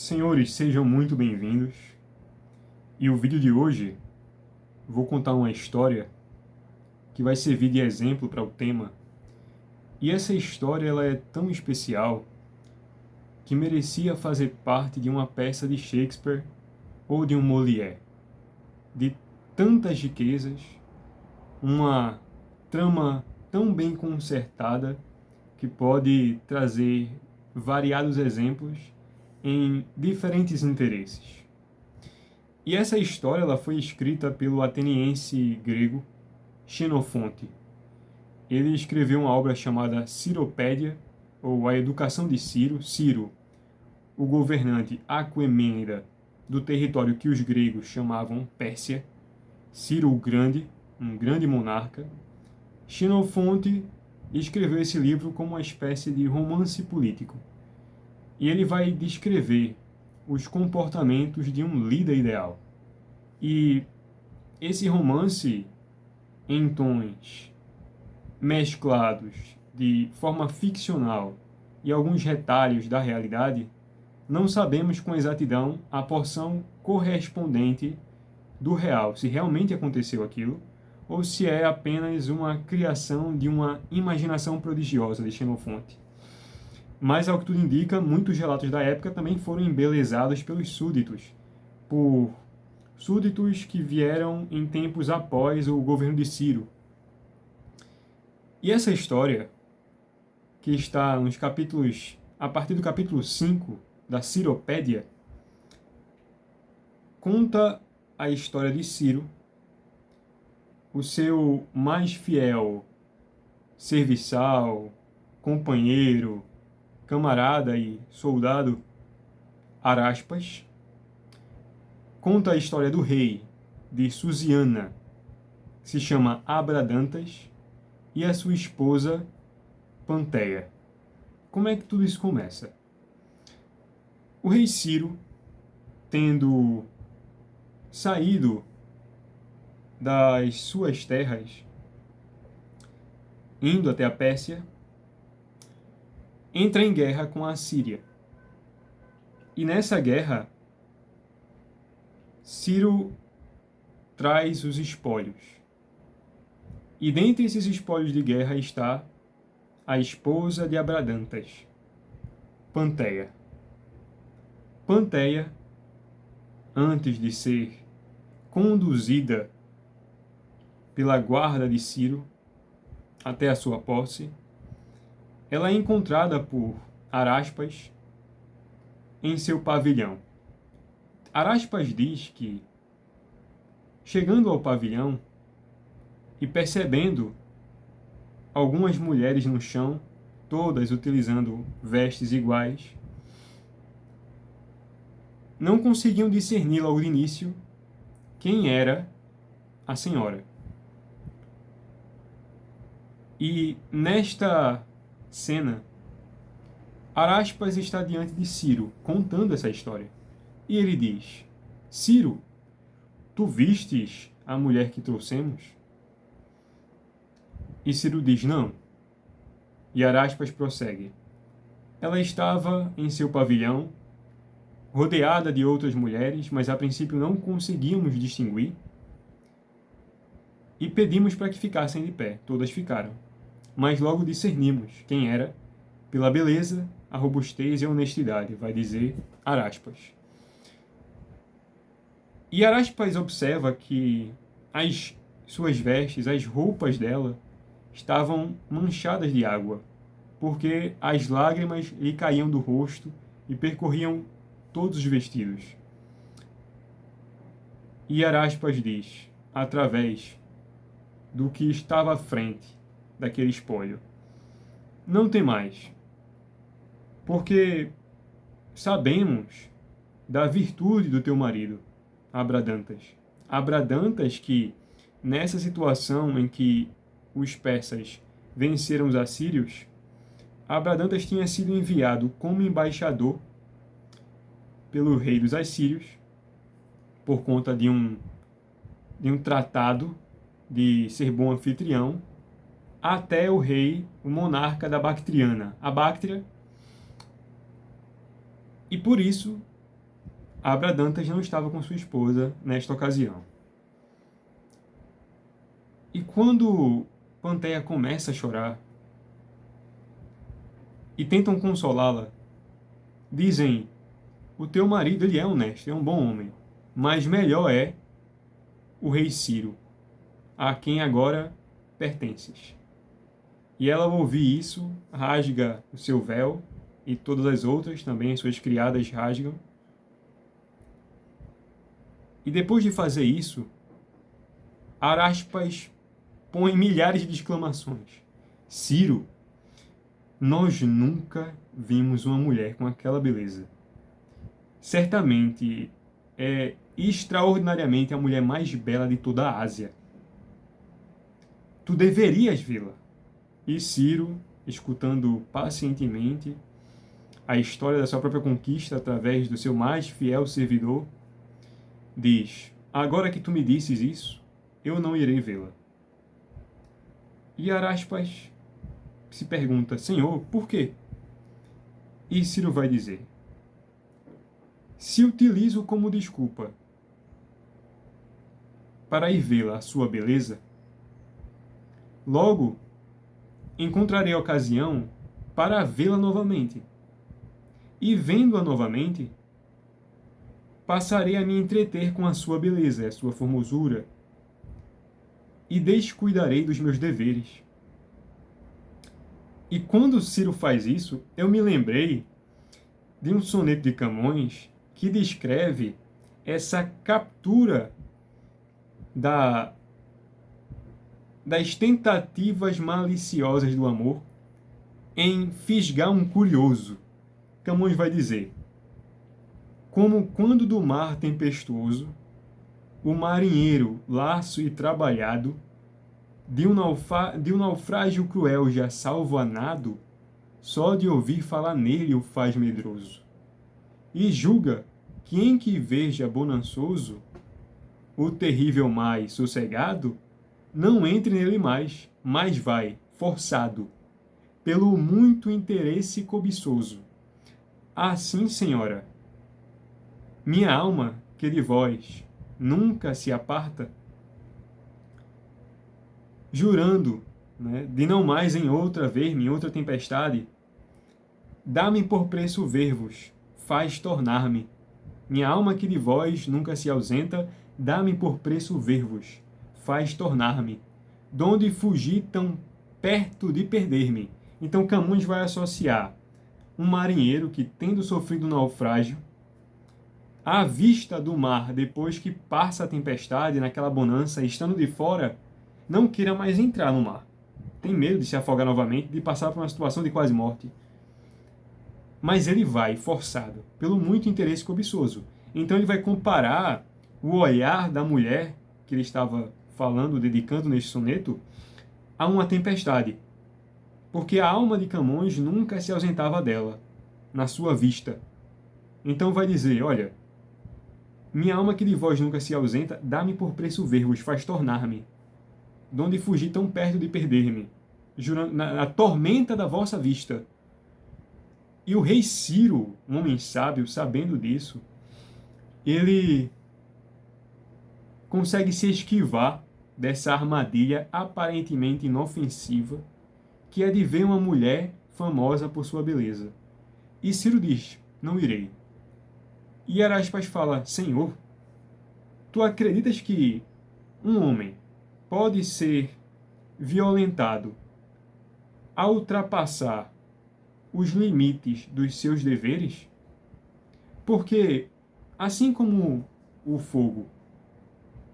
Senhores, sejam muito bem-vindos. E o vídeo de hoje vou contar uma história que vai servir de exemplo para o tema. E essa história ela é tão especial que merecia fazer parte de uma peça de Shakespeare ou de um Molière. De tantas riquezas, uma trama tão bem concertada que pode trazer variados exemplos em diferentes interesses. E essa história ela foi escrita pelo ateniense grego Xenofonte. Ele escreveu uma obra chamada Ciropédia, ou A Educação de Ciro. Ciro, o governante Aquemênida do território que os gregos chamavam Pérsia. Ciro o Grande, um grande monarca. Xenofonte escreveu esse livro como uma espécie de romance político. E ele vai descrever os comportamentos de um líder ideal. E esse romance, em tons mesclados de forma ficcional e alguns retalhos da realidade, não sabemos com exatidão a porção correspondente do real, se realmente aconteceu aquilo, ou se é apenas uma criação de uma imaginação prodigiosa de Xenofonte. Mas, ao que tudo indica, muitos relatos da época também foram embelezados pelos súditos, por súditos que vieram em tempos após o governo de Ciro. E essa história, que está nos capítulos, a partir do capítulo 5 da Ciropédia, conta a história de Ciro, o seu mais fiel serviçal, companheiro, camarada e soldado, Araspas. Conta a história do rei de Susiana, que se chama Abradantas, e a sua esposa, Panteia. Como é que tudo isso começa? O rei Ciro, tendo saído das suas terras, indo até a Pérsia, entra em guerra com a Síria. E nessa guerra, Ciro traz os espólios. E dentre esses espólios de guerra está a esposa de Abradantas, Panteia. Panteia, antes de ser conduzida pela guarda de Ciro até a sua posse, ela é encontrada por Araspas em seu pavilhão. Araspas diz que, chegando ao pavilhão e percebendo algumas mulheres no chão, todas utilizando vestes iguais, não conseguiam discernir logo de início quem era a senhora. E nesta cena, Araspas está diante de Ciro, contando essa história. E ele diz: Ciro, tu vistes a mulher que trouxemos? E Ciro diz: não. E Araspas prossegue: ela estava em seu pavilhão, rodeada de outras mulheres, mas a princípio não conseguíamos distinguir. E pedimos para que ficassem de pé. Todas ficaram. Mas logo discernimos quem era, pela beleza, a robustez e a honestidade, vai dizer Araspas. E Araspas observa que as suas vestes, as roupas dela, estavam manchadas de água, porque as lágrimas lhe caíam do rosto e percorriam todos os vestidos. E Araspas diz, através do que estava à frente daquele espólio: não tem mais, porque sabemos da virtude do teu marido, Abradantas. Abradantas que, nessa situação em que os persas venceram os assírios, Abradantas tinha sido enviado como embaixador pelo rei dos assírios, por conta de um tratado de ser bom anfitrião, até o rei, o monarca da Bactriana, a Bactria. E por isso Abradantas não estava com sua esposa nesta ocasião. E quando Panteia começa a chorar e tentam consolá-la, dizem: o teu marido ele é honesto, é um bom homem, mas melhor é o rei Ciro, a quem agora pertences. E ela, ao ouvir isso, rasga o seu véu, e todas as outras também, suas criadas, rasgam. E depois de fazer isso, Araspas põe milhares de exclamações. Ciro, nós nunca vimos uma mulher com aquela beleza. Certamente é extraordinariamente a mulher mais bela de toda a Ásia. Tu deverias vê-la. E Ciro, escutando pacientemente a história da sua própria conquista através do seu mais fiel servidor, diz: agora que tu me disses isso, eu não irei vê-la. E Araspas se pergunta: Senhor, por quê? E Ciro vai dizer: se utilizo como desculpa para ir vê-la a sua beleza, logo encontrarei a ocasião para vê-la novamente. E vendo-a novamente, passarei a me entreter com a sua beleza, a sua formosura, e descuidarei dos meus deveres. E quando Ciro faz isso, eu me lembrei de um soneto de Camões que descreve essa captura das tentativas maliciosas do amor em fisgar um curioso. Camões vai dizer: como quando do mar tempestuoso o marinheiro, laço e trabalhado, de um naufrágio cruel já salvo a nado, só de ouvir falar nele o faz medroso. E julga que em que veja bonançoso o terrível mais sossegado, não entre nele mais, mas vai, forçado, pelo muito interesse cobiçoso. Assim, senhora, minha alma, que de vós nunca se aparta, jurando, né, de não mais em outra ver-me, em outra tempestade, dá-me por preço ver-vos, faz tornar-me. Minha alma que de vós nunca se ausenta, dá-me por preço ver-vos, faz tornar-me. Donde fugi tão perto de perder-me. Então Camões vai associar um marinheiro que, tendo sofrido um naufrágio, à vista do mar, depois que passa a tempestade, naquela bonança, estando de fora, não queira mais entrar no mar. Tem medo de se afogar novamente, de passar por uma situação de quase morte. Mas ele vai, forçado, pelo muito interesse cobiçoso. Então ele vai comparar o olhar da mulher, que ele estava falando, dedicando neste soneto, a uma tempestade. Porque a alma de Camões nunca se ausentava dela, na sua vista. Então vai dizer: olha, minha alma que de vós nunca se ausenta, dá-me por preço ver-vos, faz tornar-me. Donde fugi tão perto de perder-me, na tormenta da vossa vista. E o rei Ciro, um homem sábio, sabendo disso, ele consegue se esquivar dessa armadilha aparentemente inofensiva, que é de ver uma mulher famosa por sua beleza. E Ciro diz: não irei. E Araspas fala: Senhor, tu acreditas que um homem pode ser violentado a ultrapassar os limites dos seus deveres? Porque, assim como o fogo,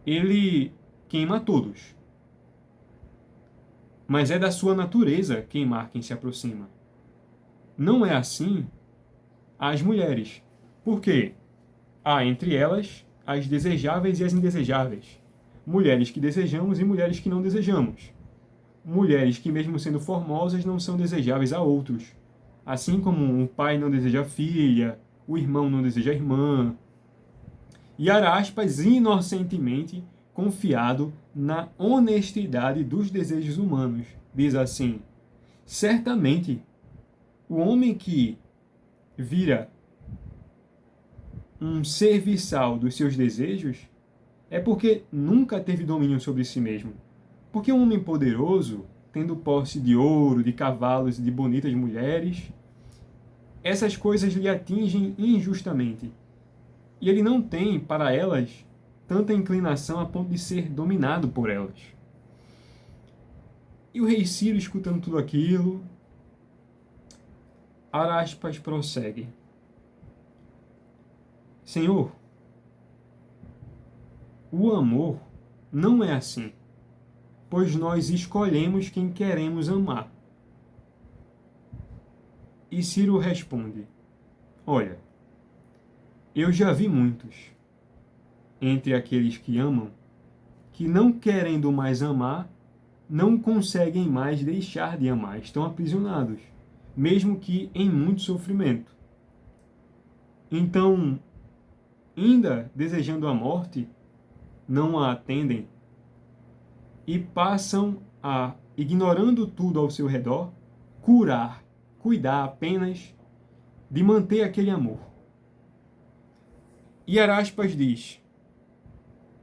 ele queima a todos, mas é da sua natureza queimar quem se aproxima. Não é assim as mulheres. Por quê? Há entre elas as desejáveis e as indesejáveis. Mulheres que desejamos e mulheres que não desejamos. Mulheres que, mesmo sendo formosas, não são desejáveis a outros. Assim como um pai não deseja a filha, o irmão não deseja a irmã. E Araspas, inocentemente, confiado na honestidade dos desejos humanos, diz assim: certamente, o homem que vira um serviçal dos seus desejos, é porque nunca teve domínio sobre si mesmo. Porque um homem poderoso, tendo posse de ouro, de cavalos e de bonitas mulheres, essas coisas lhe atingem injustamente. E ele não tem, para elas, tanta inclinação a ponto de ser dominado por elas. E o rei Ciro, escutando tudo aquilo, Araspas prossegue: Senhor, o amor não é assim, pois nós escolhemos quem queremos amar. E Ciro responde: Olha, eu já vi muitos entre aqueles que amam, que não querendo mais amar, não conseguem mais deixar de amar, estão aprisionados, mesmo que em muito sofrimento. Então, ainda desejando a morte, não a atendem e passam a, ignorando tudo ao seu redor, cuidar apenas de manter aquele amor. E Araspas diz: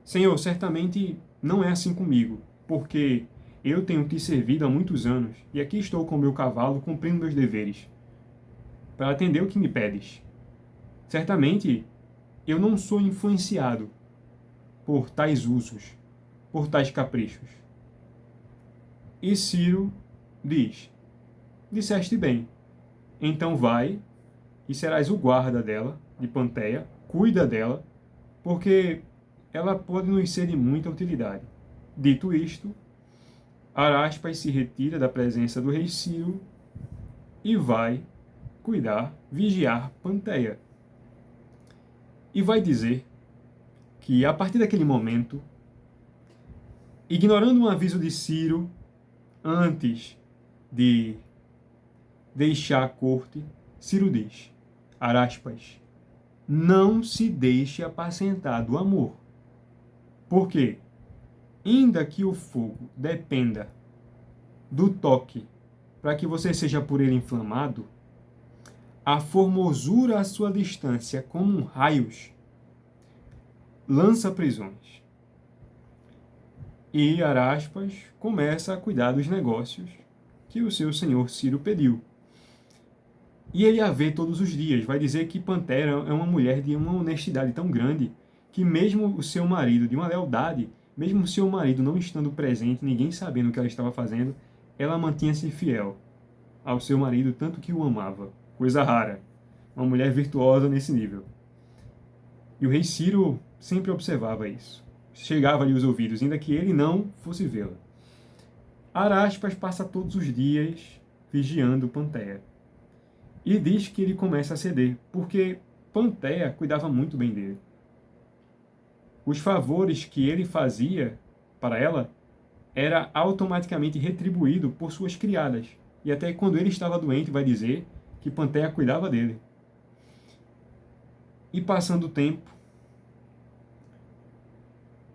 Senhor, certamente não é assim comigo, porque eu tenho te servido há muitos anos, e aqui estou com meu cavalo cumprindo meus deveres, para atender o que me pedes. Certamente eu não sou influenciado por tais usos, por tais caprichos. E Ciro diz: Disseste bem, então vai e serás o guarda dela, de Panteia, cuida dela, porque ela pode nos ser de muita utilidade. Dito isto, Araspas se retira da presença do rei Ciro e vai vigiar Panteia. E vai dizer que, a partir daquele momento, ignorando um aviso de Ciro, antes de deixar a corte, Ciro diz: Araspas, não se deixe apacentar do amor. Por quê? Ainda que o fogo dependa do toque para que você seja por ele inflamado, a formosura à sua distância, como raios, lança prisões. E Araspas começa a cuidar dos negócios que o seu senhor Ciro pediu. E ele a vê todos os dias. Vai dizer que Pantera é uma mulher de uma honestidade tão grande que mesmo o seu marido, de uma lealdade, mesmo o seu marido não estando presente, ninguém sabendo o que ela estava fazendo, ela mantinha-se fiel ao seu marido, tanto que o amava. Coisa rara. Uma mulher virtuosa nesse nível. E o rei Ciro sempre observava isso. Chegava-lhe aos ouvidos, ainda que ele não fosse vê-la. Araspas passa todos os dias vigiando Panteia. E diz que ele começa a ceder, porque Panteia cuidava muito bem dele. Os favores que ele fazia para ela era automaticamente retribuído por suas criadas. E até quando ele estava doente, vai dizer que Panteia cuidava dele. E passando o tempo,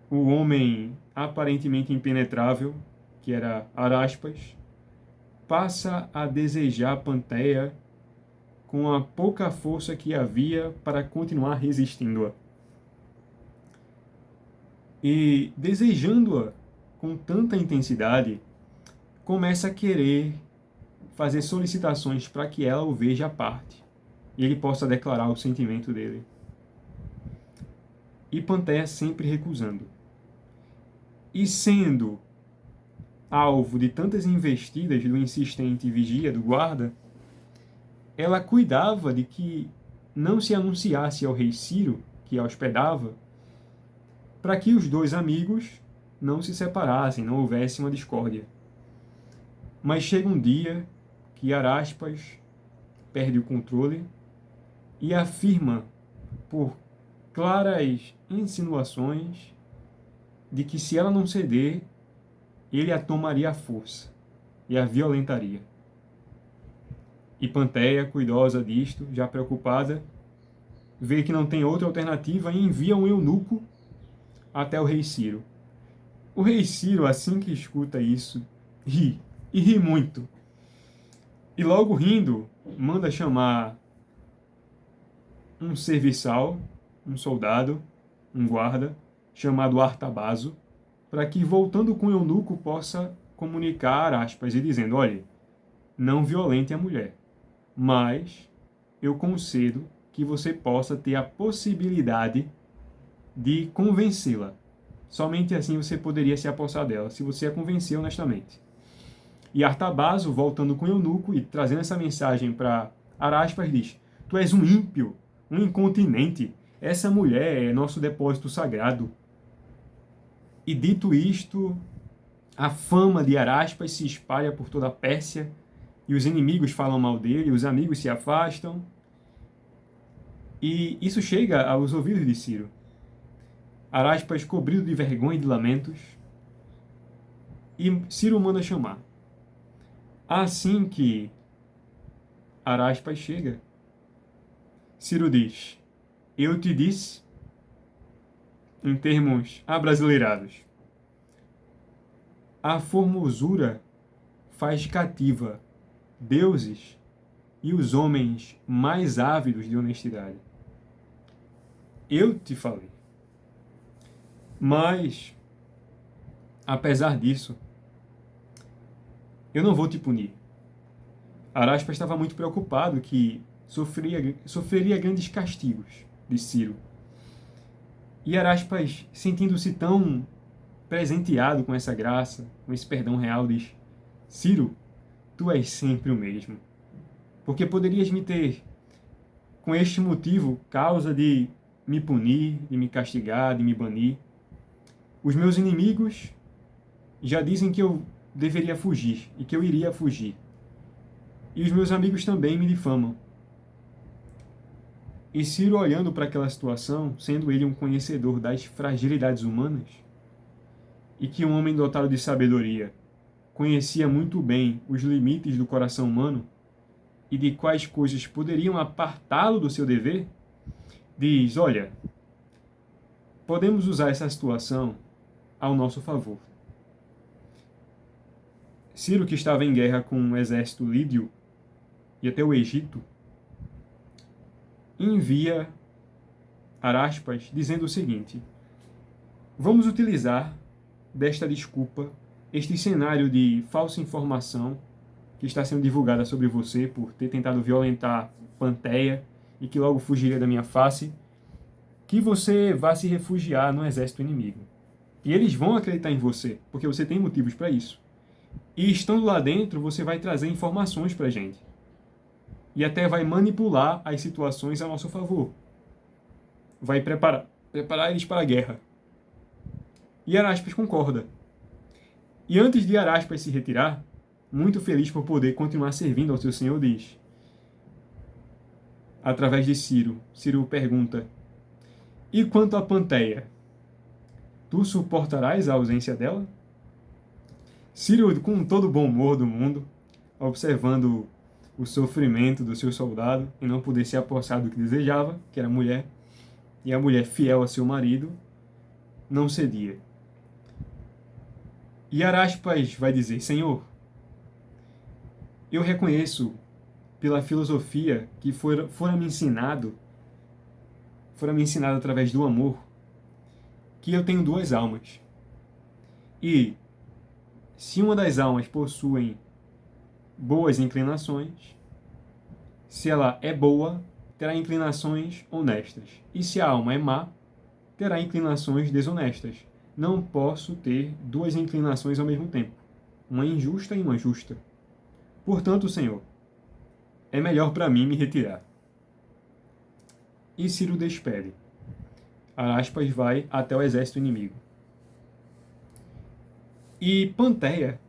o homem aparentemente impenetrável, que era Araspas, passa a desejar Panteia com a pouca força que havia para continuar resistindo-a. E, desejando-a com tanta intensidade, começa a querer fazer solicitações para que ela o veja à parte e ele possa declarar o sentimento dele. E Panteia sempre recusando. E sendo alvo de tantas investidas do insistente vigia, do guarda, ela cuidava de que não se anunciasse ao rei Ciro, que a hospedava, para que os dois amigos não se separassem, não houvesse uma discórdia. Mas chega um dia que Araspas perde o controle e afirma, por claras insinuações, de que se ela não ceder, ele a tomaria à força e a violentaria. E Panteia, cuidosa disto, já preocupada, vê que não tem outra alternativa e envia um eunuco até o rei Ciro. O rei Ciro, assim que escuta isso, ri, e ri muito. E logo rindo, manda chamar um serviçal um soldado, um guarda, chamado Artabazo, para que, voltando com o eunuco, possa comunicar a Araspas e dizendo: olhe, não violente a mulher, mas eu concedo que você possa ter a possibilidade de convencê-la. Somente assim você poderia se apossar dela, se você a convencer honestamente. E Artabazo, voltando com o eunuco e trazendo essa mensagem para Araspas, diz: tu és um ímpio, um incontinente, essa mulher é nosso depósito sagrado. E dito isto, a fama de Araspas se espalha por toda a Pérsia, e os inimigos falam mal dele, os amigos se afastam, e isso chega aos ouvidos de Ciro. Araspas, cobrido de vergonha e de lamentos, e Ciro manda chamar. Assim que Araspas chega, Ciro diz: eu te disse, em termos abrasileirados, a formosura faz cativa deuses e os homens mais ávidos de honestidade. Eu te falei. Mas, apesar disso, eu não vou te punir. Araspas estava muito preocupado que sofreria grandes castigos de Ciro. E Araspas, sentindo-se tão presenteado com essa graça, com esse perdão real, diz: Ciro, tu és sempre o mesmo. Porque poderias me ter, com este motivo, causa de me punir, de me castigar, de me banir. Os meus inimigos já dizem que eu deveria fugir e que eu iria fugir. E os meus amigos também me difamam. E Ciro, olhando para aquela situação, sendo ele um conhecedor das fragilidades humanas, e que um homem dotado de sabedoria conhecia muito bem os limites do coração humano e de quais coisas poderiam apartá-lo do seu dever, diz: olha, podemos usar essa situação ao nosso favor. Ciro, que estava em guerra com um exército lídio e até o Egito, envia Araspas dizendo o seguinte: vamos utilizar desta desculpa, este cenário de falsa informação que está sendo divulgada sobre você por ter tentado violentar Panteia e que logo fugiria da minha face, que você vá se refugiar no exército inimigo. E eles vão acreditar em você, porque você tem motivos para isso. E estando lá dentro, você vai trazer informações para a gente. E até vai manipular as situações a nosso favor. Vai preparar eles para a guerra. E Araspas concorda. E antes de Araspas se retirar, muito feliz por poder continuar servindo ao seu senhor, diz, através de Ciro, Ciro pergunta: e quanto a Panteia? Tu suportarás a ausência dela? Ciro, com todo o bom humor do mundo, observando o sofrimento do seu soldado e não poder se apossar do que desejava, que era a mulher, e a mulher fiel a seu marido, não cedia. E Araspas vai dizer: Senhor, eu reconheço pela filosofia que fora-me ensinado através do amor, que eu tenho duas almas. E se uma das almas possui boas inclinações, se ela é boa, terá inclinações honestas. E se a alma é má, terá inclinações desonestas. Não posso ter duas inclinações ao mesmo tempo, uma injusta e uma justa. Portanto, Senhor, é melhor para mim me retirar. E Ciro despede. Araspas vai até o exército inimigo. E Panteia,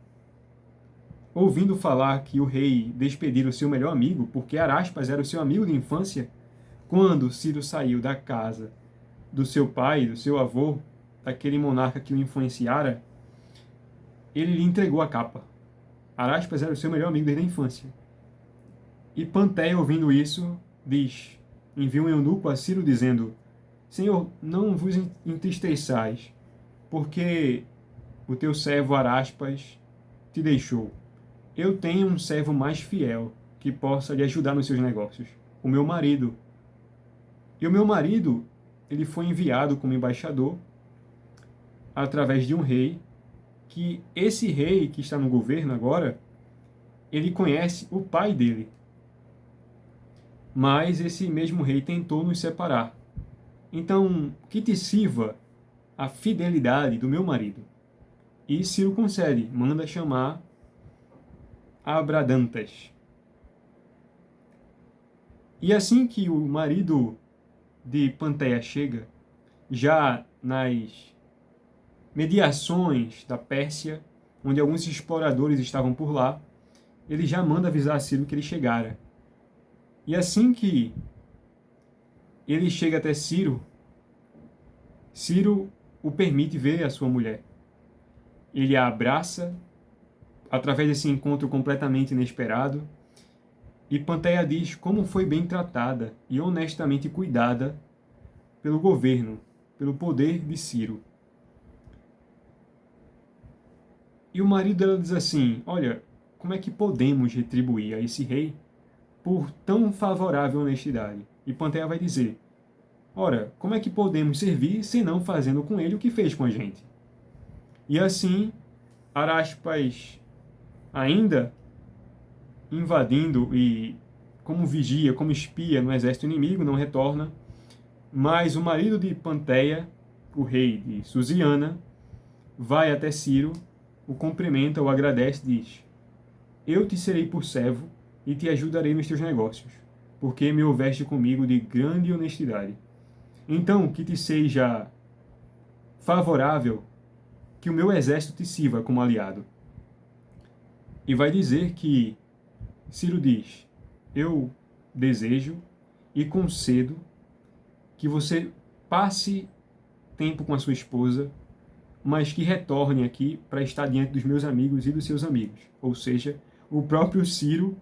ouvindo falar que o rei despedira o seu melhor amigo, porque Araspas era o seu amigo de infância, quando Ciro saiu da casa do seu pai, do seu avô, daquele monarca que o influenciara, ele lhe entregou a capa. Araspas era o seu melhor amigo desde a infância. E Panteia, ouvindo isso, diz, envia um eunuco a Ciro dizendo: Senhor, não vos entristeçais, porque o teu servo Araspas te deixou. Eu tenho um servo mais fiel que possa lhe ajudar nos seus negócios, o meu marido. E o meu marido, ele foi enviado como embaixador através de um rei, que esse rei que está no governo agora, ele conhece o pai dele. Mas esse mesmo rei tentou nos separar. Então, que te sirva a fidelidade do meu marido. E Ciro concede, manda chamar Abradantas. E assim que o marido de Panteia chega, já nas mediações da Pérsia, onde alguns exploradores estavam por lá, ele já manda avisar a Ciro que ele chegara. E assim que ele chega até Ciro, Ciro o permite ver a sua mulher. Ele a abraça, através desse encontro completamente inesperado, e Panteia diz como foi bem tratada e honestamente cuidada pelo governo, pelo poder de Ciro. E o marido dela diz assim, olha, como é que podemos retribuir a esse rei por tão favorável honestidade? E Panteia vai dizer, ora, como é que podemos servir senão fazendo com ele o que fez com a gente? E assim, Araspas, ainda invadindo e como vigia, como espia no exército inimigo, não retorna, mas o marido de Panteia, o rei de Susiana, vai até Ciro, o cumprimenta, o agradece e diz, eu te serei por servo e te ajudarei nos teus negócios, porque me houveste comigo de grande honestidade. Então, que te seja favorável que o meu exército te sirva como aliado. E vai dizer que Ciro diz, eu desejo e concedo que você passe tempo com a sua esposa, mas que retorne aqui para estar diante dos meus amigos e dos seus amigos. Ou seja, o próprio Ciro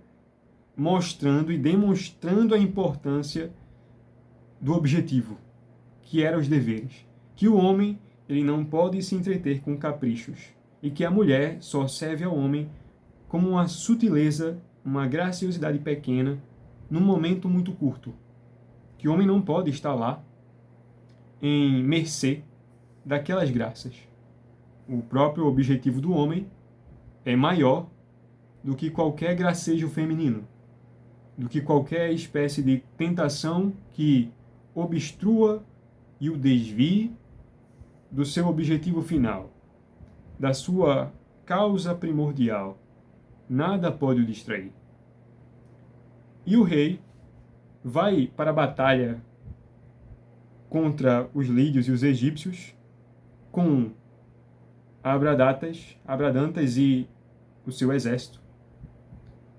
mostrando e demonstrando a importância do objetivo, que eram os deveres. Que o homem ele não pode se entreter com caprichos e que a mulher só serve ao homem como uma sutileza, uma graciosidade pequena, num momento muito curto. Que o homem não pode estar lá em mercê daquelas graças. O próprio objetivo do homem é maior do que qualquer gracejo feminino, do que qualquer espécie de tentação que obstrua e o desvie do seu objetivo final, da sua causa primordial. Nada pode o distrair. E o rei vai para a batalha contra os lídios e os egípcios com Abradantas e o seu exército.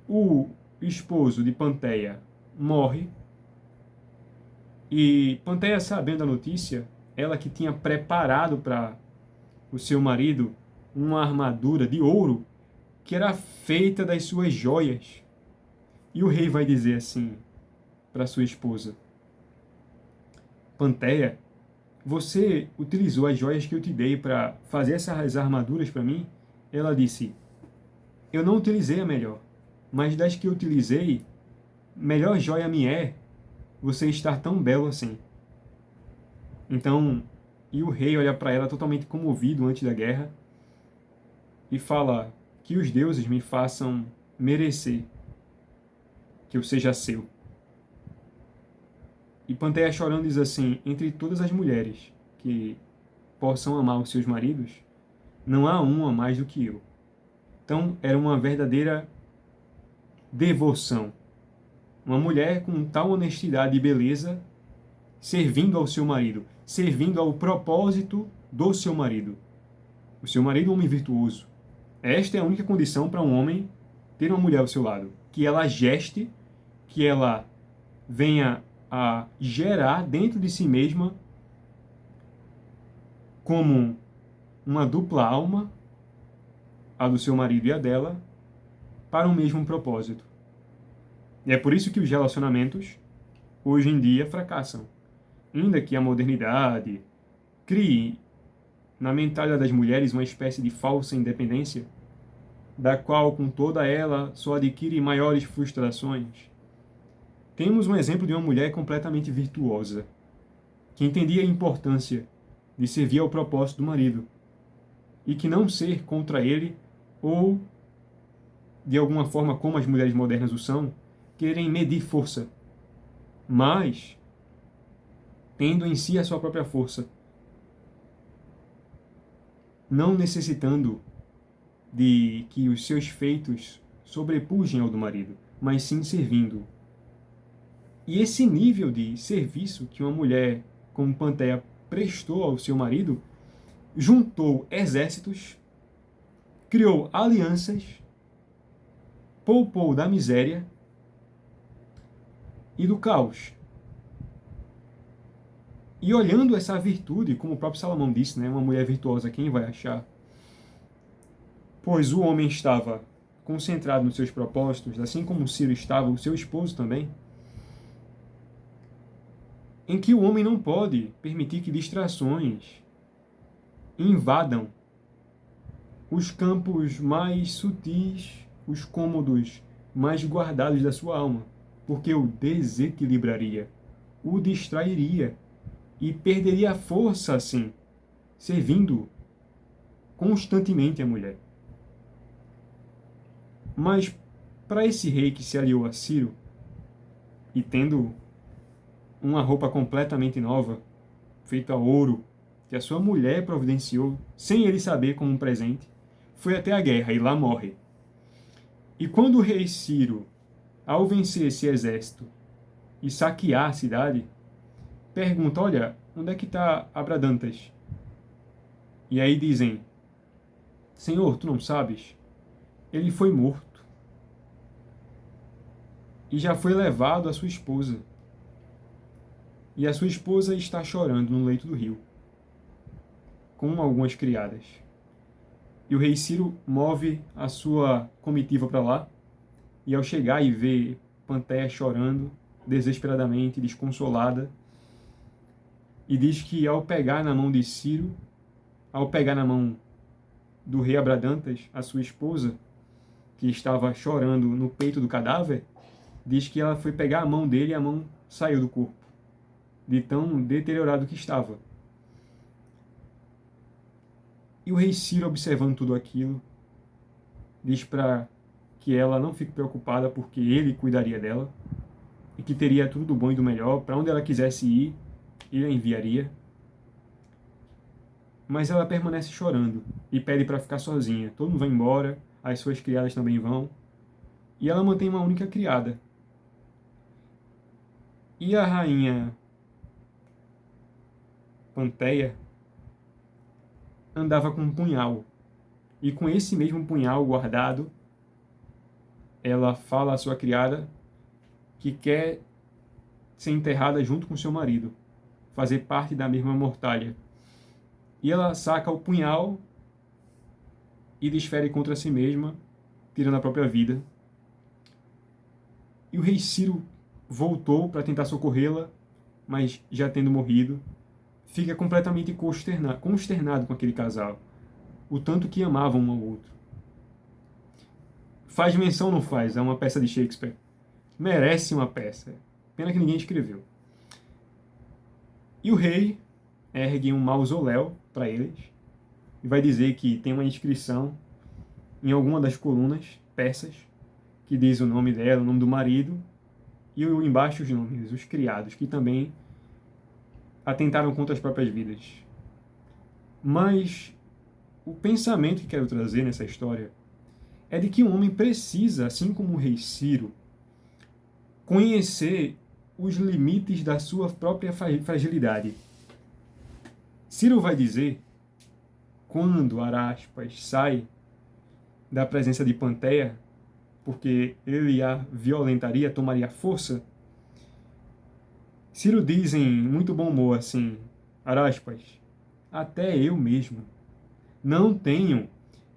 O esposo de Panteia morre e Panteia, sabendo a notícia, ela que tinha preparado para o seu marido uma armadura de ouro que era feita das suas joias. E o rei vai dizer assim para sua esposa, Panteia, você utilizou as joias que eu te dei para fazer essas armaduras para mim? Ela disse, eu não utilizei a melhor, mas das que eu utilizei, melhor joia me é você estar tão belo assim. Então, e o rei olha para ela totalmente comovido antes da guerra e fala que os deuses me façam merecer que eu seja seu. E Panteia chorando diz assim, entre todas as mulheres que possam amar os seus maridos, não há uma mais do que eu. Então, era uma verdadeira devoção. Uma mulher com tal honestidade e beleza, servindo ao seu marido, servindo ao propósito do seu marido. O seu marido é um homem virtuoso. Esta é a única condição para um homem ter uma mulher ao seu lado. Que ela geste, que ela venha a gerar dentro de si mesma como uma dupla alma, a do seu marido e a dela, para o mesmo propósito. E é por isso que os relacionamentos, hoje em dia, fracassam. Ainda que a modernidade crie na mentalidade das mulheres uma espécie de falsa independência, da qual, com toda ela, só adquire maiores frustrações. Temos um exemplo de uma mulher completamente virtuosa, que entendia a importância de servir ao propósito do marido e que não ser contra ele ou, de alguma forma, como as mulheres modernas o são, querem medir força, mas tendo em si a sua própria força, não necessitando de que os seus feitos sobrepujem ao do marido, mas sim servindo. E esse nível de serviço que uma mulher como Panteia prestou ao seu marido juntou exércitos, criou alianças, poupou da miséria e do caos. E olhando essa virtude, como o próprio Salomão disse, né, uma mulher virtuosa, quem vai achar? Pois o homem estava concentrado nos seus propósitos, assim como Ciro estava, o seu esposo também, em que o homem não pode permitir que distrações invadam os campos mais sutis, os cômodos mais guardados da sua alma, porque o desequilibraria, o distrairia e perderia a força assim, servindo constantemente a mulher. Mas para esse rei que se aliou a Ciro e tendo uma roupa completamente nova, feita a ouro, que a sua mulher providenciou, sem ele saber, como um presente, foi até a guerra e lá morre. E quando o rei Ciro, ao vencer esse exército e saquear a cidade, pergunta, olha, onde é que está Abradantas? E aí dizem, Senhor, tu não sabes? Ele foi morto e já foi levado a sua esposa. E a sua esposa está chorando no leito do rio, com algumas criadas. E o rei Ciro move a sua comitiva para lá, e ao chegar e ver Panteia chorando, desesperadamente, desconsolada, e diz que ao pegar na mão de Ciro, ao pegar na mão do rei Abradantas, a sua esposa, que estava chorando no peito do cadáver, diz que ela foi pegar a mão dele e a mão saiu do corpo, de tão deteriorado que estava. E o rei Ciro, observando tudo aquilo, diz para que ela não fique preocupada porque ele cuidaria dela e que teria tudo do bom e do melhor, para onde ela quisesse ir, ele a enviaria. Mas ela permanece chorando e pede para ficar sozinha. Todo mundo vai embora, as suas criadas também vão, e ela mantém uma única criada. E a rainha Panteia andava com um punhal, e com esse mesmo punhal guardado, ela fala à sua criada que quer ser enterrada junto com seu marido, fazer parte da mesma mortalha. E ela saca o punhal e desfere contra si mesma, tirando a própria vida. E o rei Ciro voltou para tentar socorrê-la, mas já tendo morrido, fica completamente consternado com aquele casal, o tanto que amavam um ao outro. Faz menção ou não faz? É uma peça de Shakespeare. Merece uma peça. Pena que ninguém escreveu. E o rei ergue um mausoléu para eles e vai dizer que tem uma inscrição em alguma das colunas persas que diz o nome dela, o nome do marido e embaixo os nomes, os criados, que também atentaram contra as próprias vidas. Mas o pensamento que quero trazer nessa história é de que um homem precisa, assim como o rei Ciro, conhecer os limites da sua própria fragilidade. Ciro vai dizer, quando Araspas sai da presença de Panteia, porque ele a violentaria, tomaria força, Ciro diz em muito bom humor assim, Araspas, até eu mesmo não tenho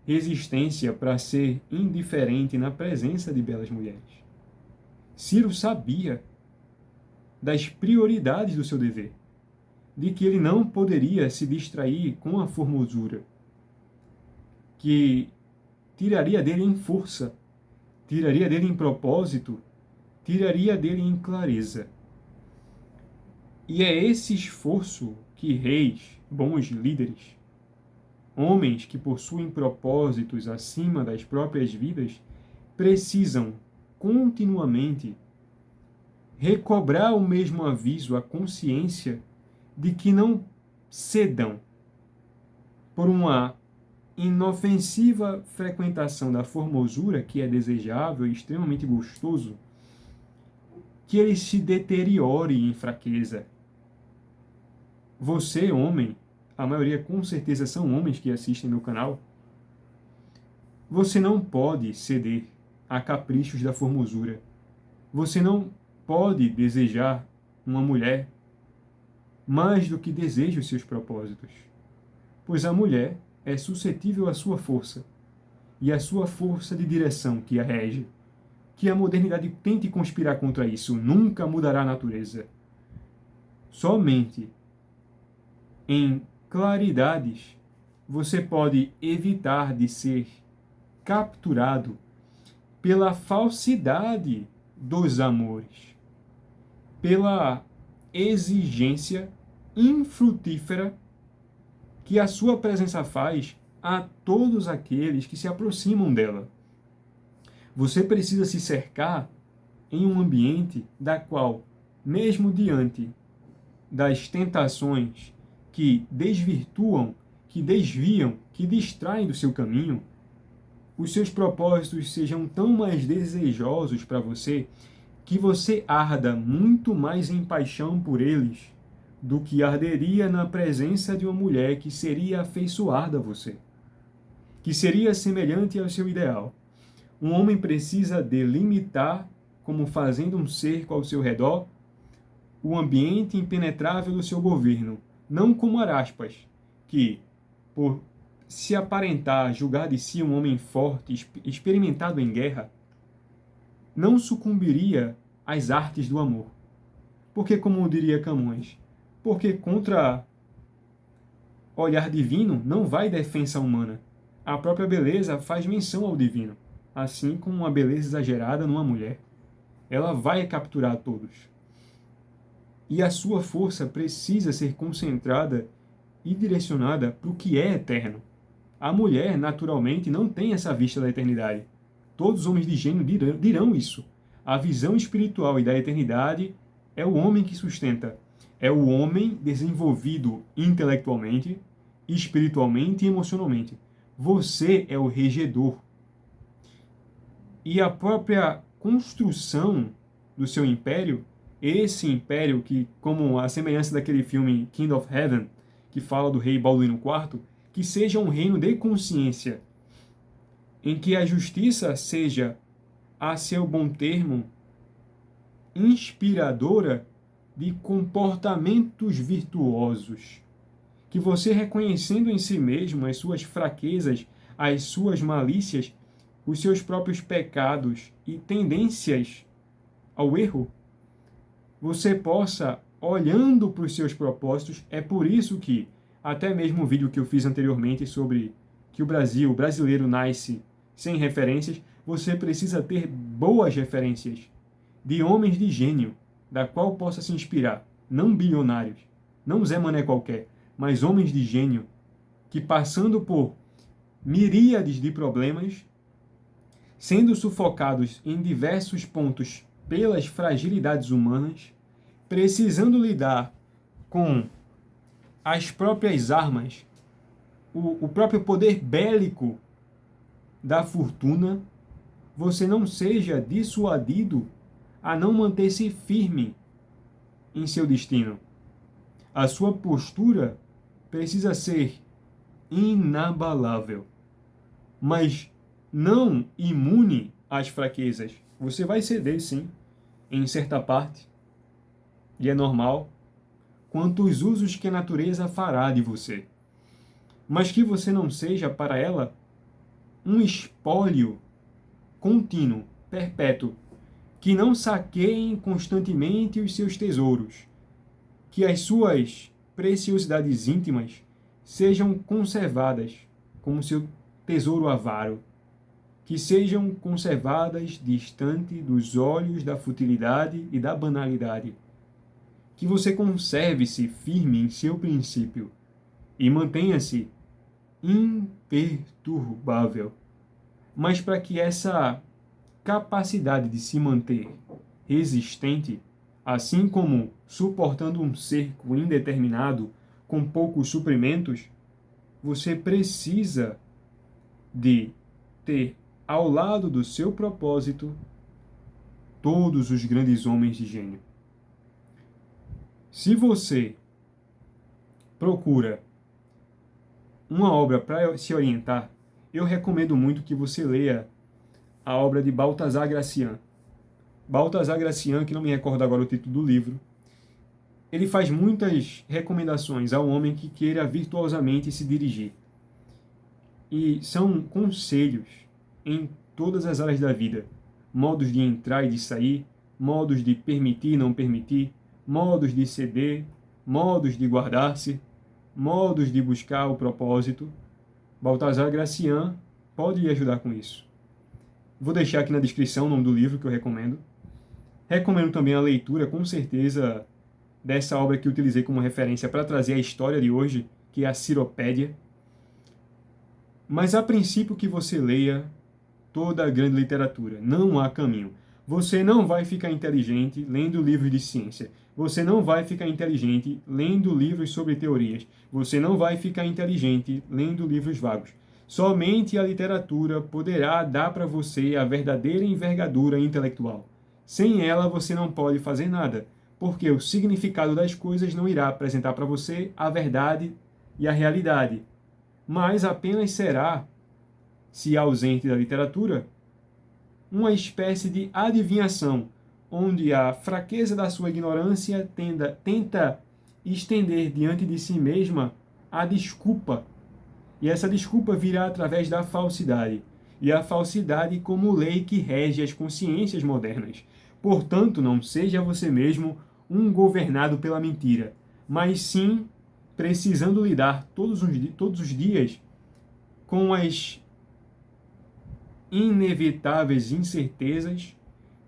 resistência para ser indiferente na presença de belas mulheres. Ciro sabia das prioridades do seu dever, de que ele não poderia se distrair com a formosura, que tiraria dele em força, tiraria dele em propósito, tiraria dele em clareza. E é esse esforço que reis, bons líderes, homens que possuem propósitos acima das próprias vidas, precisam continuamente recobrar o mesmo aviso, a consciência de que não cedam por uma inofensiva frequentação da formosura, que é desejável e extremamente gostoso, que ele se deteriore em fraqueza. Você, homem, a maioria com certeza são homens que assistem meu canal, você não pode ceder a caprichos da formosura. Você não pode desejar uma mulher mais do que deseja os seus propósitos, pois a mulher é suscetível à sua força, e à sua força de direção que a rege. Que a modernidade tente conspirar contra isso, nunca mudará a natureza. Somente em claridades você pode evitar de ser capturado pela falsidade dos amores, pela exigência infrutífera que a sua presença faz a todos aqueles que se aproximam dela. Você precisa se cercar em um ambiente da qual, mesmo diante das tentações que desvirtuam, que desviam, que distraem do seu caminho, os seus propósitos sejam tão mais desejosos para você que você arda muito mais em paixão por eles do que arderia na presença de uma mulher que seria afeiçoada a você, que seria semelhante ao seu ideal. Um homem precisa delimitar, como fazendo um cerco ao seu redor, o ambiente impenetrável do seu governo, não como Araspas, que, por se aparentar julgar de si um homem forte, experimentado em guerra, não sucumbiria às artes do amor. Porque, como diria Camões, porque contra olhar divino não vai defensa humana. A própria beleza faz menção ao divino, assim como uma beleza exagerada numa mulher. Ela vai capturar todos. E a sua força precisa ser concentrada e direcionada para o que é eterno. A mulher, naturalmente, não tem essa vista da eternidade. Todos os homens de gênio dirão isso. A visão espiritual e da eternidade é o homem que sustenta. É o homem desenvolvido intelectualmente, espiritualmente e emocionalmente. Você é o regedor. E a própria construção do seu império, esse império que, como a semelhança daquele filme King of Heaven, que fala do rei Balduíno IV, que seja um reino de consciência, em que a justiça seja, a seu bom termo, inspiradora de comportamentos virtuosos. Que você, reconhecendo em si mesmo as suas fraquezas, as suas malícias, os seus próprios pecados e tendências ao erro, você possa, olhando para os seus propósitos, é por isso que, até mesmo o vídeo que eu fiz anteriormente sobre que o brasileiro nasce sem referências, você precisa ter boas referências de homens de gênio, da qual possa se inspirar, não bilionários, não Zé Mané qualquer, mas homens de gênio, que passando por miríades de problemas, sendo sufocados em diversos pontos pelas fragilidades humanas, precisando lidar com as próprias armas, o próprio poder bélico da fortuna, você não seja dissuadido a não manter-se firme em seu destino. A sua postura precisa ser inabalável, mas não imune às fraquezas. Você vai ceder, sim, em certa parte, e é normal, quanto os usos que a natureza fará de você. Mas que você não seja para ela um espólio contínuo, perpétuo, que não saqueiem constantemente os seus tesouros, que as suas preciosidades íntimas sejam conservadas como seu tesouro avaro, que sejam conservadas distante dos olhos da futilidade e da banalidade, que você conserve-se firme em seu princípio e mantenha-se imperturbável. Mas para que essa capacidade de se manter resistente, assim como suportando um cerco indeterminado com poucos suprimentos, você precisa de ter ao lado do seu propósito todos os grandes homens de gênio. Se você procura uma obra para se orientar, eu recomendo muito que você leia a obra de Baltasar Gracian. Baltasar Gracian, que não me recordo agora o título do livro, ele faz muitas recomendações ao homem que queira virtuosamente se dirigir. E são conselhos em todas as áreas da vida. Modos de entrar e de sair, modos de permitir e não permitir, modos de ceder, modos de guardar-se, modos de buscar o propósito. Baltasar Gracian pode lhe ajudar com isso. Vou deixar aqui na descrição o nome do livro que eu recomendo. Recomendo também a leitura, com certeza, dessa obra que utilizei como referência para trazer a história de hoje, que é a Ciropédia. Mas a princípio que você leia toda a grande literatura. Não há caminho. Você não vai ficar inteligente lendo livros de ciência. Você não vai ficar inteligente lendo livros sobre teorias. Você não vai ficar inteligente lendo livros vagos. Somente a literatura poderá dar para você a verdadeira envergadura intelectual. Sem ela, você não pode fazer nada, porque o significado das coisas não irá apresentar para você a verdade e a realidade, mas apenas será, se ausente da literatura, uma espécie de adivinhação, onde a fraqueza da sua ignorância tenta estender diante de si mesma a desculpa. E essa desculpa virá através da falsidade. E a falsidade como lei que rege as consciências modernas. Portanto, não seja você mesmo um governado pela mentira, mas sim precisando lidar todos os dias com as inevitáveis incertezas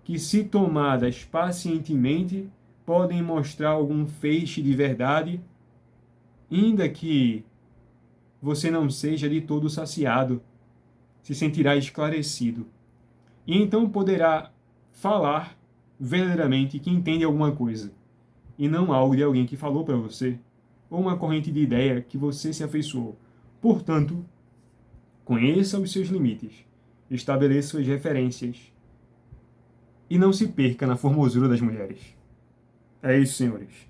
que, se tomadas pacientemente, podem mostrar algum feixe de verdade, ainda que você não seja de todo saciado, se sentirá esclarecido. E então poderá falar verdadeiramente que entende alguma coisa, e não algo de alguém que falou para você, ou uma corrente de ideia que você se afeiçoou. Portanto, conheça os seus limites, estabeleça suas referências, e não se perca na formosura das mulheres. É isso, senhores.